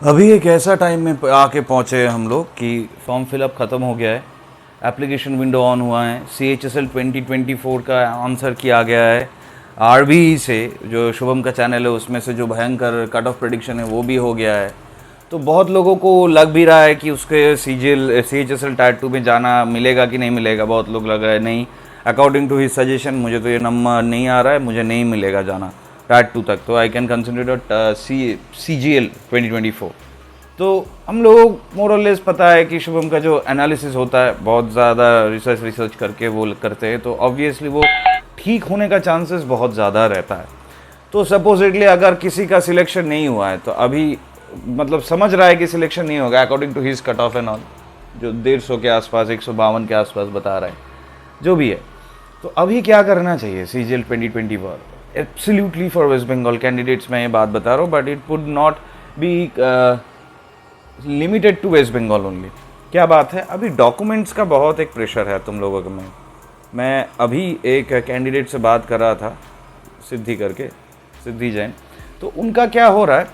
अभी एक ऐसा टाइम में आके पहुँचे हम लोग कि फॉर्म फिलअप ख़त्म हो गया है, एप्लीकेशन विंडो ऑन हुआ है, CHSL 2024 का आंसर किया गया है, RBE से जो शुभम का चैनल है उसमें से जो भयंकर कट ऑफ प्रेडिक्शन है वो भी हो गया है। तो बहुत लोगों को लग भी रहा है कि उसके CHSL टायर 2 में जाना मिलेगा कि नहीं मिलेगा। बहुत लोग लग रहा है नहीं, अकॉर्डिंग टू हिज सजेशन मुझे तो ये नंबर नहीं आ रहा है, मुझे नहीं मिलेगा जाना टायर 2 तक, तो आई कैन कंसिडर CGL 2024। तो हम लोग मोर और लेस पता है कि शुभम का जो एनालिसिस होता है बहुत ज़्यादा रिसर्च करके वो करते हैं, तो ऑब्वियसली वो ठीक होने का चांसेस बहुत ज़्यादा रहता है। तो सपोजिटली अगर किसी का सिलेक्शन नहीं हुआ है तो अभी मतलब समझ रहा है कि सिलेक्शन नहीं होगा according to his cut off and all, जो 150 के आसपास 152 के आसपास बता रहा है जो भी है। तो अभी क्या करना चाहिए CGL 2024 absolutely for West Bengal candidates, मैं ये बात बता रहा हूँ, but it would not be limited to West Bengal only. क्या बात है, अभी डॉक्यूमेंट्स का बहुत एक प्रेशर है तुम लोगों में। मैं अभी एक कैंडिडेट से बात कर रहा था, सिद्धि जैन, तो उनका क्या हो रहा है,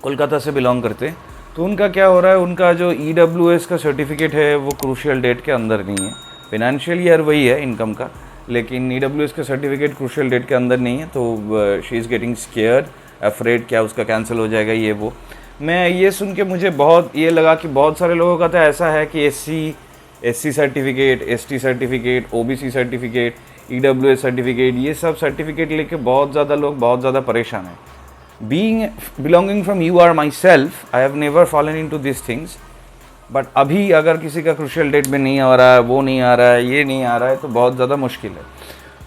कोलकाता से बिलोंग करते, तो उनका क्या हो रहा है, उनका जो EWS का सर्टिफिकेट है वो क्रूशियल डेट के अंदर नहीं है। फिनेंशियल ईयर वही है इनकम का, लेकिन EWS का सर्टिफिकेट क्रूशियल डेट के अंदर नहीं है। तो she is getting scared, afraid क्या उसका कैंसिल हो जाएगा ये वो। मैं ये सुन के मुझे बहुत ये लगा कि बहुत सारे लोगों का तो ऐसा है कि SC certificate, ST certificate, OBC certificate, EWS certificate, ये सब सर्टिफिकेट लेके बहुत ज़्यादा लोग बहुत ज़्यादा परेशान हैं। belonging from UR myself, I have never fallen into these things, but अभी अगर किसी का क्रूशियल डेट में नहीं आ रहा है, वो नहीं आ रहा है, ये नहीं आ रहा है, तो बहुत ज़्यादा मुश्किल है।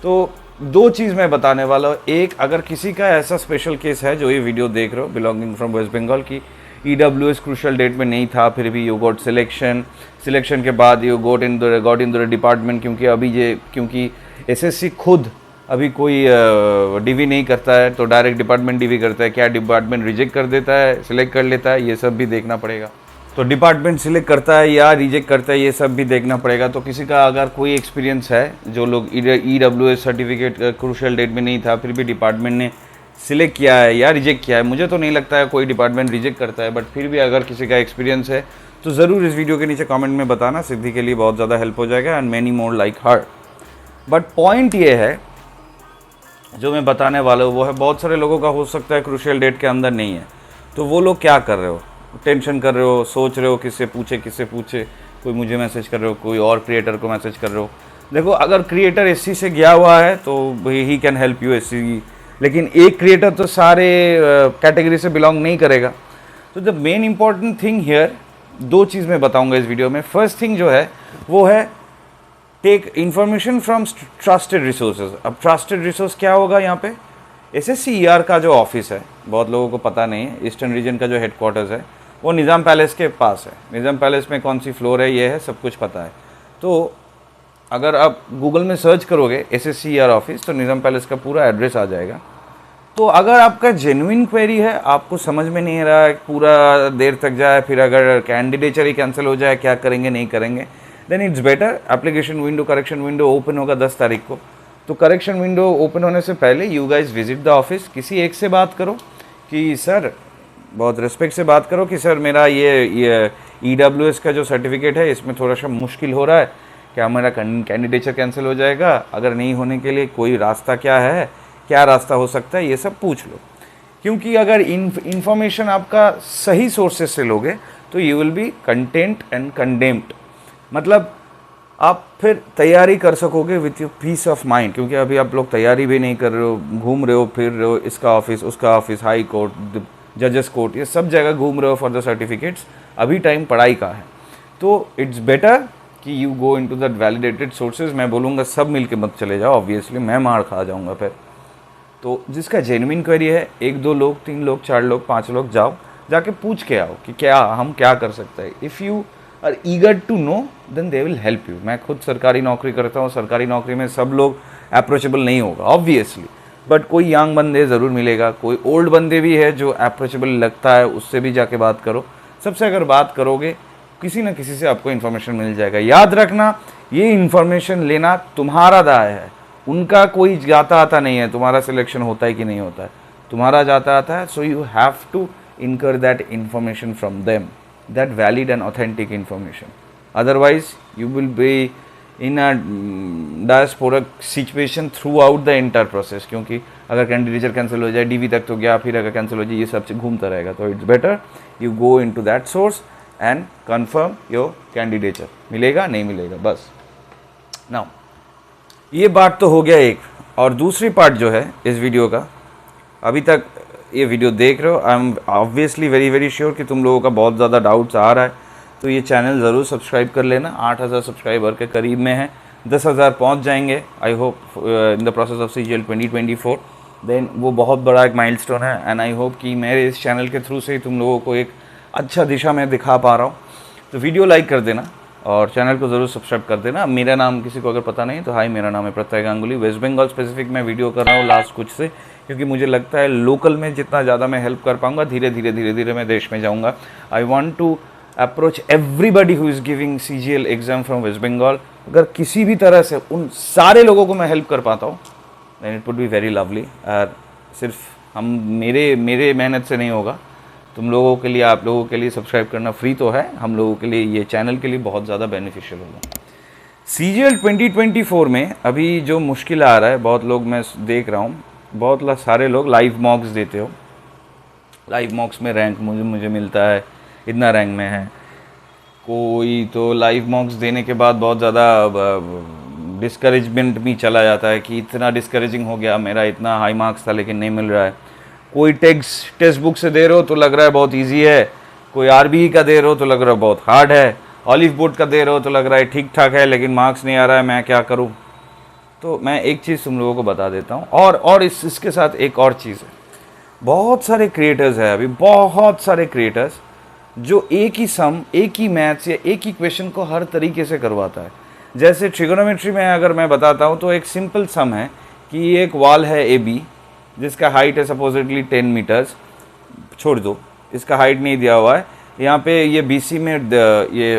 तो दो चीज़ मैं बताने वाला हूँ। एक, अगर किसी का ऐसा स्पेशल केस है जो ये वीडियो देख रहे हो बिलोंगिंग फ्रॉम वेस्ट बंगाल की EWS क्रूशियल डेट में नहीं था, फिर भी यू गॉट सिलेक्शन के बाद you got in the department, क्योंकि SSC खुद अभी कोई DV नहीं करता है, तो डायरेक्ट डिपार्टमेंट DV करता है। क्या डिपार्टमेंट रिजेक्ट कर देता है, सिलेक्ट कर लेता है, ये सब भी देखना पड़ेगा। तो डिपार्टमेंट सिलेक्ट करता है या रिजेक्ट करता है, ये सब भी देखना पड़ेगा। तो किसी का अगर कोई एक्सपीरियंस है, जो लोग EWS सर्टिफिकेट क्रूशियल डेट में नहीं था फिर भी डिपार्टमेंट ने सिलेक्ट किया है या रिजेक्ट किया है, मुझे तो नहीं लगता है कोई डिपार्टमेंट रिजेक्ट करता है, बट फिर भी अगर किसी का एक्सपीरियंस है तो ज़रूर इस वीडियो के नीचे कमेंट में बताना, सिद्धि के लिए बहुत ज़्यादा हेल्प हो जाएगा and many more like her. But point ये है जो मैं बताने वाला हूँ वो है, बहुत सारे लोगों का हो सकता है क्रूशियल डेट के अंदर नहीं है, तो वो लोग क्या कर रहे हो, टेंशन कर रहे हो, सोच रहे हो किससे पूछे, कोई मुझे मैसेज कर रहे हो, कोई और क्रिएटर को मैसेज कर रहे हो। देखो, अगर क्रिएटर SC से गया हुआ है तो he can help you SC, लेकिन एक क्रिएटर तो सारे कैटेगरी से बिलोंग नहीं करेगा। तो the main important thing here, दो चीज़ मैं बताऊँगा इस वीडियो में। फर्स्ट थिंग जो है वो है take information from trusted resources. अब ट्रस्टेड रिसोर्स क्या होगा यहाँ पे, SSC ER का जो ऑफिस है, बहुत लोगों को पता नहीं है, ईस्टर्न रीजन का जो हेडक्वार्टर्स है वो निज़ाम पैलेस के पास है। निज़ाम पैलेस में कौन सी फ्लोर है ये है सब कुछ पता है। तो अगर आप गूगल में सर्च करोगे SSC ER ऑफिस तो निज़ाम पैलेस का पूरा एड्रेस आ जाएगा। तो अगर आपका जेन्युइन क्वेरी है, आपको समझ में नहीं आ रहा है, पूरा देर तक जाए, फिर अगर कैंडिडेचर ही कैंसिल हो जाए, क्या करेंगे नहीं करेंगे, then it's better application window, correction window open होगा 10 तारीख को। तो करेक्शन विंडो ओपन होने से पहले you guys visit the office, किसी एक से बात करो कि सर, बहुत रिस्पेक्ट से बात करो कि सर मेरा ये EWS का जो सर्टिफिकेट है इसमें थोड़ा सा मुश्किल हो रहा है, क्या मेरा कैंडिडेचर कैंसिल हो जाएगा, अगर नहीं होने के लिए कोई रास्ता क्या है, क्या रास्ता हो सकता है, ये सब पूछ लो। क्योंकि अगर इन्फॉर्मेशन आपका सही सोर्सेज से लोगे तो you will be content and condemned, मतलब आप फिर तैयारी कर सकोगे with your peace of mind. क्योंकि अभी आप लोग तैयारी भी नहीं कर रहे हो, घूम रहे हो, फिर रहे हो, इसका ऑफिस उसका ऑफिस, हाई कोर्ट, जजेस कोर्ट, ये सब जगह घूम रहे हो फॉर द सर्टिफिकेट्स। अभी टाइम पढ़ाई का है, तो इट्स बेटर कि you go into that validated sources. मैं बोलूँगा सब मिल के मत चले जाओ, ऑब्वियसली मैं मार खा जाऊँगा फिर। तो जिसका जेन्युइन क्वेरी है, 1 2 लोग, 3 लोग, 4 लोग, 5 लोग जाओ, जाके पूछ के आओ कि क्या हम क्या कर सकते हैं। If you are eager to know then they will help you. मैं खुद सरकारी नौकरी करता हूँ, सरकारी नौकरी में सब लोग अप्रोचेबल नहीं होगा ऑब्वियसली, बट कोई यंग बंदे ज़रूर मिलेगा, कोई ओल्ड बंदे भी है जो अप्रोचेबल लगता है, उससे भी जाके बात करो। सबसे अगर बात करोगे किसी न किसी से आपको इन्फॉर्मेशन मिल जाएगा। याद रखना, ये इन्फॉर्मेशन लेना तुम्हारा दाय है, उनका कोई जाता आता नहीं है। तुम्हारा सिलेक्शन होता है कि नहीं होता है, तुम्हारा जाता आता है। So you have to incur that information from them, that valid and authentic information. Otherwise you will be in a diaspora situation throughout the entire process, क्योंकि अगर कैंडिडेचर कैंसिल हो जाए, डीवी तक तो गया, फिर अगर कैंसिल हो जाए, ये सब घूमता रहेगा. तो it's better you go into that source and confirm your candidature. मिलेगा नहीं मिलेगा बस. नाउ ये बात तो हो गया एक. और दूसरी पार्ट जो है इस वीडियो का, अभी तक ये वीडियो देख रहे हो, I am obviously very very sure कि तुम लोगों का बहुत ज़्यादा डाउट्स आ रहा है. तो ये चैनल ज़रूर सब्सक्राइब कर लेना. 8000 सब्सक्राइबर के करीब में है. 10,000 पहुँच जाएंगे I hope in the process of CGL 2024. Then वो बहुत बड़ा एक माइलस्टोन है. एंड आई होप कि मेरे इस चैनल के थ्रू से ही तुम लोगों को एक अच्छा दिशा में दिखा पा रहा हूँ. तो वीडियो लाइक कर देना और चैनल को ज़रूर सब्सक्राइब कर देना. मेरा नाम किसी को अगर पता नहीं तो हाय, मेरा नाम है प्रत्यय गांगुली. वेस्ट बंगाल स्पेसिफिक मैं वीडियो कर रहा हूँ लास्ट कुछ से, क्योंकि मुझे लगता है लोकल में जितना ज़्यादा मैं हेल्प कर पाऊँगा, धीरे धीरे मैं देश में जाऊँगा. I want to approach everybody who is giving CGL exam from West Bengal. अगर किसी भी तरह से उन सारे लोगों को मैं हेल्प कर पाता हूँ, then it would be very lovely. सिर्फ हम मेरे मेहनत से नहीं होगा, तुम लोगों के लिए, आप लोगों के लिए सब्सक्राइब करना फ्री तो है, हम लोगों के लिए, ये चैनल के लिए बहुत ज़्यादा बेनिफिशियल होगा. CGL 2024 में अभी जो मुश्किल आ रहा है, बहुत लोग मैं देख रहा हूँ, बहुत सारे लोग लाइव मॉक्स देते हो. लाइव मॉक्स में रैंक मुझे मिलता है, इतना रैंक में है. कोई तो लाइव मॉक्स देने के बाद बहुत ज़्यादा डिस्करेजमेंट भी चला जाता है कि इतना डिस्करेजिंग हो गया, मेरा इतना हाई मार्क्स था लेकिन नहीं मिल रहा है. कोई टेक्स्ट बुक से दे रहे हो तो लग रहा है बहुत इजी है, कोई RBE का दे रहे हो तो लग रहा है बहुत हार्ड है, ऑलिव बोर्ड का दे रहे हो तो लग रहा है ठीक ठाक है लेकिन मार्क्स नहीं आ रहा है, मैं क्या करूं. तो मैं एक चीज़ तुम लोगों को बता देता हूं. और इसके साथ एक और चीज़ है, बहुत सारे क्रिएटर्स हैं अभी, बहुत सारे क्रिएटर्स जो एक ही मैथ्स या एक ही क्वेश्चन को हर तरीके से करवाता है. जैसे ट्रिगोनोमेट्री में अगर मैं बताता हूँ तो एक सिंपल सम है कि एक वॉल है AB जिसका हाइट है सपोजिटली 10 मीटर्स. छोड़ दो, इसका हाइट नहीं दिया हुआ है. यहाँ पे ये BC में ये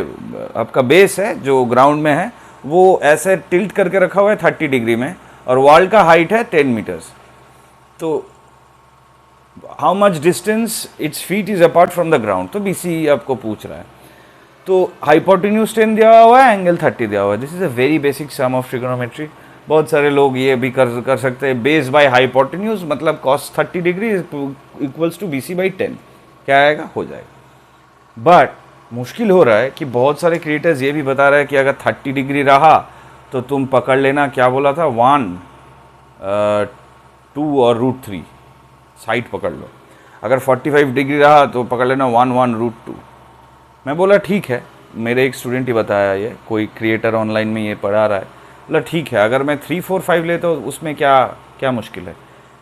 आपका बेस है जो ग्राउंड में है, वो ऐसे टिल्ट करके रखा हुआ है 30 डिग्री में, और वॉल का हाइट है 10 मीटर्स. तो how much distance its feet is apart from the ground, तो BC आपको पूछ रहा है. तो हाइपोटेन्यूज 10 दिया हुआ है, एंगल 30 दिया हुआ है. This is a very basic sum of trigonometry. बहुत सारे लोग ये भी कर सकते हैं, बेस बाय हाइपोटेन्यूज मतलब cos 30 degree equals to BC by 10. क्या आएगा, हो जाएगा. बट मुश्किल हो रहा है कि बहुत सारे क्रिएटर्स ये भी बता रहे हैं कि अगर 30 डिग्री रहा तो तुम पकड़ लेना, क्या बोला था, 1 2 और √3 साइड पकड़ लो. अगर 45 डिग्री रहा तो पकड़ लेना 1 1 √2. मैं बोला ठीक है, मेरे एक स्टूडेंट ही बताया, ये कोई क्रिएटर ऑनलाइन में ये पढ़ा रहा है. बोला ठीक है, अगर मैं 3 4 5 लेता हूँ उसमें क्या मुश्किल है.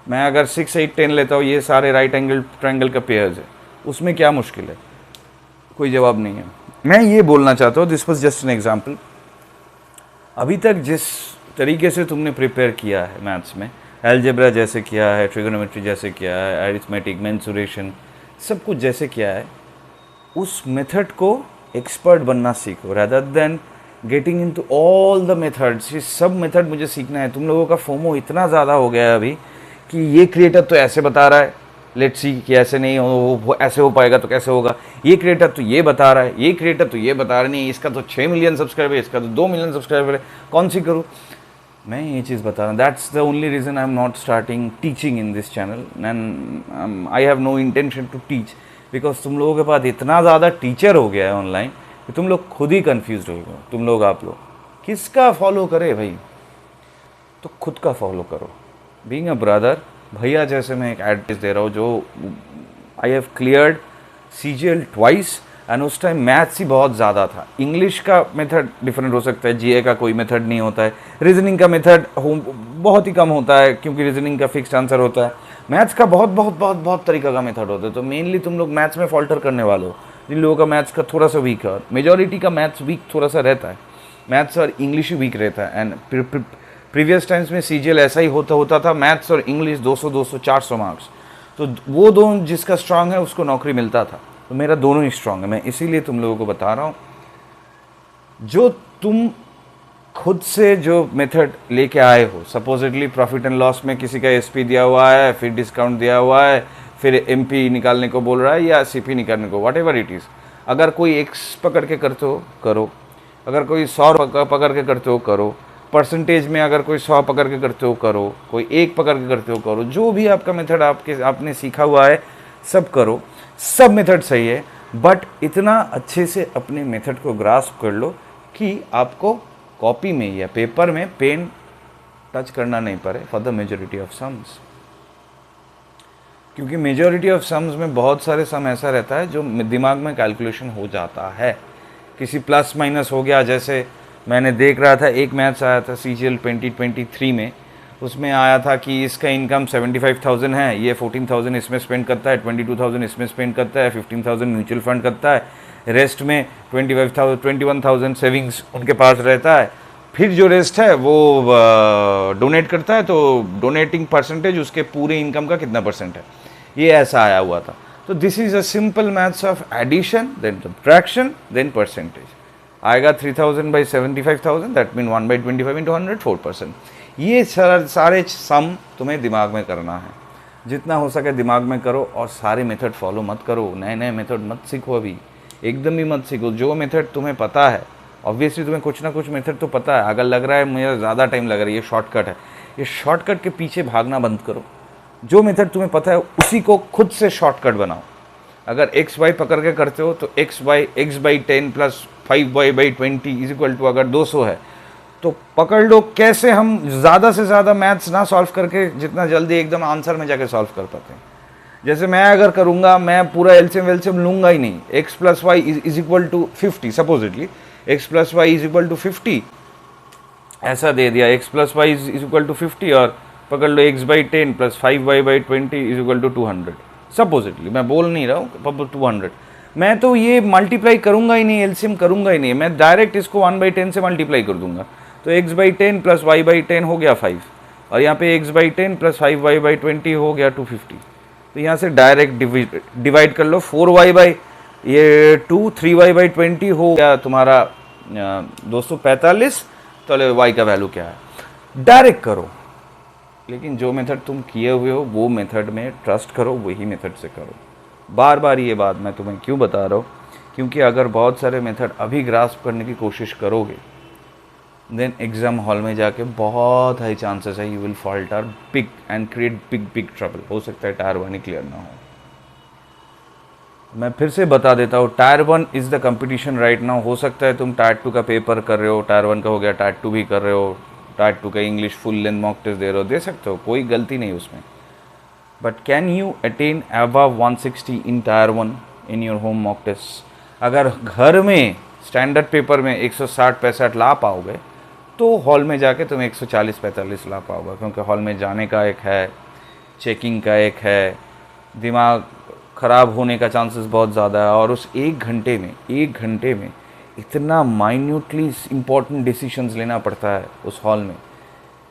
मैं अगर 6 8 10 लेता हूँ, ये सारे राइट एंगल ट्रायंगल का पेयर्स है, उसमें क्या मुश्किल है. कोई जवाब नहीं है. मैं ये बोलना चाहता हूँ, this was just an example. अभी तक जिस तरीके से तुमने प्रिपेयर किया है मैथ्स में, अलजेब्रा जैसे किया है, ट्रिगोनोमेट्री जैसे किया है, अरिथमेटिक, मेंसुरेशन, सब कुछ जैसे किया है, उस मेथड को एक्सपर्ट बनना सीखो rather than getting into all the methods. ये सब मेथड मुझे सीखना है. तुम लोगों का फोमो इतना ज़्यादा हो गया है अभी कि ये क्रिएटर तो ऐसे बता रहा है, लेट्स सी कि ऐसे नहीं हो, ऐसे हो पाएगा तो कैसे होगा. ये क्रिएटर तो ये बता रहा है, ये क्रिएटर तो ये बता रहा नहीं, इसका तो 6 मिलियन सब्सक्राइबर है, इसका तो 2 मिलियन सब्सक्राइबर है, कौन सी करूँ. मैं ये चीज़ बता रहा हूँ. That's the only reason I am not starting teaching in this channel, and I have no intention to teach, because तुम लोगों के पास इतना ज़्यादा टीचर हो गया है ऑनलाइन कि तुम लोग खुद ही कन्फ्यूज हो गए. तुम लोग, आप लोग किसका फॉलो करे भाई, तो खुद का फॉलो करो. बीइंग अ ब्रदर, भैया जैसे मैं एक एडवाइस दे रहा हूँ, जो I have cleared CGL twice, and उस टाइम मैथ्स ही बहुत ज़्यादा था. इंग्लिश का मेथड डिफरेंट हो सकता है, GA का कोई मेथड नहीं होता है, रीजनिंग का मेथड बहुत ही कम होता है क्योंकि रीजनिंग का फिक्स्ड आंसर होता है. मैथ्स का बहुत तरीका का मेथड होता है. तो मेनली तुम लोग मैथ्स में फॉल्टर करने वाले हो, जिन लोगों का मैथ्स का थोड़ा सा वीक है. मेजॉरिटी का मैथ्स वीक थोड़ा सा रहता है, मैथ्स और इंग्लिश ही वीक रहता है. एंड प्रीवियस टाइम्स में CGL ऐसा ही होता था, मैथ्स और इंग्लिश 200 200 400 मार्क्स. तो वो दोनों जिसका स्ट्रांग है उसको नौकरी मिलता था. तो मेरा दोनों ही स्ट्रांग है. मैं इसीलिए तुम लोगों को बता रहा हूँ, जो तुम खुद से जो मेथड लेके आए हो, सपोजिटली प्रॉफिट एंड लॉस में किसी का SP दिया हुआ है, फिर डिस्काउंट दिया हुआ है, फिर एमपी निकालने को बोल रहा है या सीपी निकालने को, वट एवर इट इज़। अगर कोई एक्स पकड़ के करते हो करो, अगर कोई 100 पकड़ के करते हो करो, परसेंटेज में अगर कोई 100 पकड़ के करते हो करो, कोई 1 पकड़ के करते हो करो, जो भी आपका मेथड आपने सीखा हुआ है सब करो, सब मेथड सही है। बट इतना अच्छे से अपने मेथड को ग्रास्प कर लो कि आपको कॉपी में या पेपर में पेन टच करना नहीं पड़े for the majority of sums. क्योंकि मेजॉरिटी ऑफ सम्स में बहुत सारे सम ऐसा रहता है जो दिमाग में कैलकुलेशन हो जाता है, किसी प्लस माइनस हो गया। जैसे मैंने देख रहा था एक मैथ्स आया था CGL 2023 में, उसमें आया था कि इसका इनकम 75,000 है, ये 14,000 इसमें स्पेंड करता है, 22,000 इसमें स्पेंड करता है, 15,000 म्यूचुअल फंड करता है, रेस्ट में 21,000 सेविंग्स उनके पास रहता है, फिर जो रेस्ट है वो डोनेट करता है, तो डोनेटिंग परसेंटेज उसके पूरे इनकम का कितना परसेंट है, ये ऐसा आया हुआ था। तो this is a simple maths of addition then subtraction then percentage. आएगा 3,000 by 75,000, that mean 1 by 25 into 100, 4%। ये सारे सम तुम्हें दिमाग में करना है, जितना हो सके दिमाग में करो, और सारे मेथड फॉलो मत करो, नए नए मेथड मत सीखो, अभी एकदम ही मत सीखो। जो मेथड तुम्हें पता है, ऑब्वियसली तुम्हें कुछ ना कुछ मेथड तो पता है। अगर लग रहा है मुझे ज़्यादा टाइम लग रहा है, ये शॉर्टकट है, ये शॉर्टकट के पीछे भागना बंद करो। जो मेथड तुम्हें पता है उसी को खुद से शॉर्टकट बनाओ। अगर एक्स वाई पकड़ के करते हो तो X by 10 plus 5y by 20 is equal to, अगर 200 है तो पकड़ लो कैसे हम ज़्यादा से ज़्यादा मैथ्स ना सॉल्व करके जितना जल्दी एकदम आंसर में जाके सॉल्व कर पाते हैं। जैसे मैं अगर करूँगा, मैं पूरा एलसीएम वेलसीएम लूँगा ही नहीं। X plus y is equal to 50, supposedly x plus y is equal to 50 ऐसा दे दिया, x plus y is equal to 50, और पकड़ लो x by 10 plus 5y by 20 is equal to 200, supposedly, मैं बोल नहीं रहा हूँ 200। मैं तो ये मल्टीप्लाई करूँगा ही नहीं, एलसीएम करूँगा ही नहीं, मैं डायरेक्ट इसको 1/10 से मल्टीप्लाई कर दूंगा। तो x by 10 plus y by 10 हो गया 5, और यहाँ पे x by 10 plus 5y by 20 हो गया 250। तो यहाँ से डायरेक्ट डिवाइड कर लो, 4y बाई ये 2, 3y बाई 20 हो गया तुम्हारा 245। तो y का वैल्यू क्या है, डायरेक्ट करो। लेकिन जो मेथड तुम किए हुए हो वो मेथड में ट्रस्ट करो, वही मेथड से करो। बार बार ये बात मैं तुम्हें क्यों बता रहा हूँ, क्योंकि अगर बहुत सारे मेथड अभी ग्रास्प करने की कोशिश करोगे, देन एग्ज़ाम हॉल में जाके बहुत हाई चांसेस है you will falter big and create big trouble. हो सकता है टायर 1 ही क्लियर ना हो। मैं फिर से बता देता हूँ, tyre 1 is the competition right now. हो सकता है तुम टायर 2 का पेपर कर रहे हो, टायर 1 का हो गया, टायर 2 भी कर रहे हो, टायर 2 का English full length mock test दे रहे हो, दे सकते हो, कोई गलती नहीं उसमें। But can you attain above 160 in tier 1 in your home mock test? अगर घर में स्टैंडर्ड पेपर में 160-65 ला पाओगे तो हॉल में जाके तुम 140-45 ला पाओगे, क्योंकि हॉल में जाने का एक है, चेकिंग का एक है, दिमाग ख़राब होने का चांसेस बहुत ज़्यादा है। और उस एक घंटे में इतना माइन्यूटली इम्पॉर्टेंट डिसीशंस लेना पड़ता है उस हॉल में।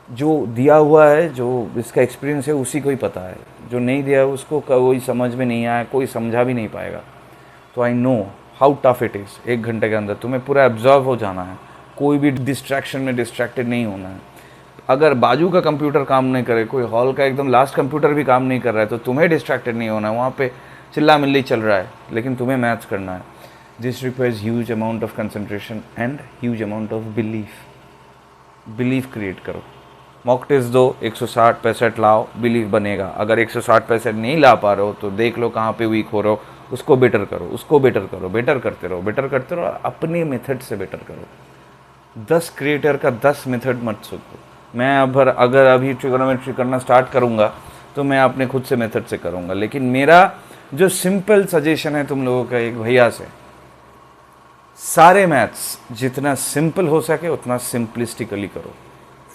जो दिया हुआ है, जो इसका एक्सपीरियंस है उसी को ही पता है, जो नहीं दिया है उसको कोई समझ में नहीं आया, कोई समझा भी नहीं पाएगा। तो I know how tough it is. 1 घंटे के अंदर तुम्हें पूरा एब्जॉर्व हो जाना है, कोई भी डिस्ट्रैक्शन में डिस्ट्रैक्टेड नहीं होना है। अगर बाजू का कंप्यूटर काम नहीं करे, कोई हॉल का एकदम लास्ट कंप्यूटर भी काम नहीं कर रहा है, तो तुम्हें डिस्ट्रैक्टेड नहीं होना है। वहाँ पे चिल्ला मिल्ली चल रहा है, लेकिन तुम्हें मैथ्स करना है। This requires huge amount of concentration and huge amount of belief create करो। मॉक टेस्ट दो, 160-65 लाओ, बिलीफ बनेगा। अगर 160-65 नहीं ला पा रहे हो तो देख लो कहाँ पे वीक हो रहे हो, उसको बेटर करो, बेटर करते रहो, अपने मेथड से बेटर करो। 10 क्रिएटर का 10 मेथड मत सीखो। मैं अगर अभी ट्रिगोनोमेट्री करना स्टार्ट करूँगा तो मैं अपने खुद से मेथड से करूँगा। लेकिन मेरा जो सिंपल सजेशन है तुम लोगों का एक भैया से, सारे मैथ्स जितना सिंपल हो सके उतना सिंपलिस्टिकली करो।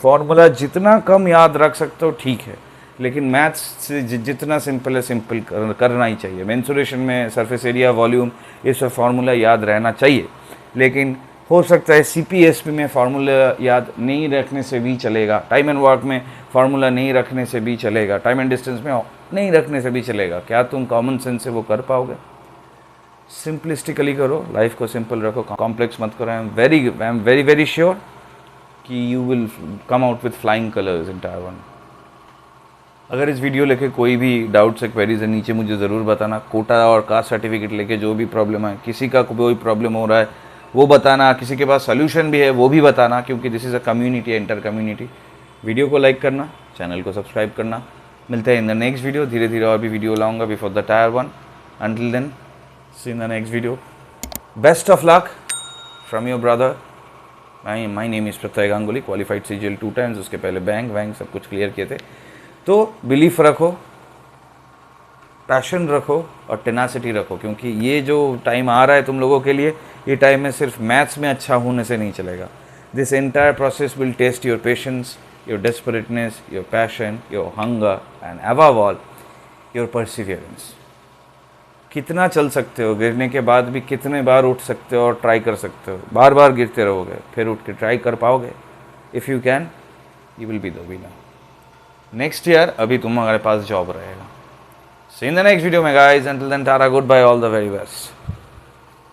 फॉर्मूला जितना कम याद रख सकते हो ठीक है, लेकिन मैथ्स से जितना सिंपल है सिंपल करना ही चाहिए। मेंसुरेशन में सरफेस एरिया, वॉल्यूम, ये सब फार्मूला याद रहना चाहिए। लेकिन हो सकता है CPSP में फार्मूला याद नहीं रखने से भी चलेगा, टाइम एंड वर्क में फार्मूला नहीं रखने से भी चलेगा, टाइम एंड डिस्टेंस में नहीं रखने से भी चलेगा। क्या तुम कॉमन सेंस से वो कर पाओगे? सिंपलिस्टिकली करो, लाइफ को सिंपल रखो, कॉम्प्लेक्स मत करो। आई एम वेरी श्योर कि you will come out with flying colours in tier 1। अगर इस वीडियो लेके कोई भी डाउट्स या क्वेरीज है नीचे मुझे ज़रूर बताना। कोटा और कास्ट सर्टिफिकेट लेके जो भी प्रॉब्लम है, किसी का कोई प्रॉब्लम हो रहा है वो बताना, किसी के पास सोल्यूशन भी है वो भी बताना, क्योंकि this is a community, inter community. Video को लाइक करना, चैनल को सब्सक्राइब करना। मिलते हैं इन द नेक्स्ट वीडियो। धीरे धीरे और भी वीडियो लाऊंगा before the tier 1। Until then, see in the next video. Best of luck from your brother. My name is Pratyay Ganguly, qualified CGL 2 times, उसके पहले बैंक सब कुछ क्लियर किए थे। तो बिलीफ रखो, पैशन रखो और टेनासिटी रखो, क्योंकि ये जो टाइम आ रहा है तुम लोगों के लिए, ये टाइम में सिर्फ मैथ्स में अच्छा होने से नहीं चलेगा। This entire process will test your patience, your desperateness, your passion, your hunger and above all your perseverance. कितना चल सकते हो, गिरने के बाद भी कितने बार उठ सकते हो और ट्राई कर सकते हो। बार बार गिरते रहोगे फिर उठ के ट्राई कर पाओगे। If you can, you will be the winner. Next year अभी तुम्हारे पास जॉब रहेगा। See you in the next video, my guys. Until then, Tara, goodbye, all the very best.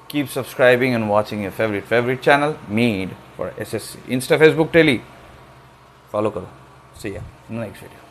Keep subscribing and watching your favorite channel made for SSC. Insta, Facebook, Tele. Follow karo. See ya in the next video.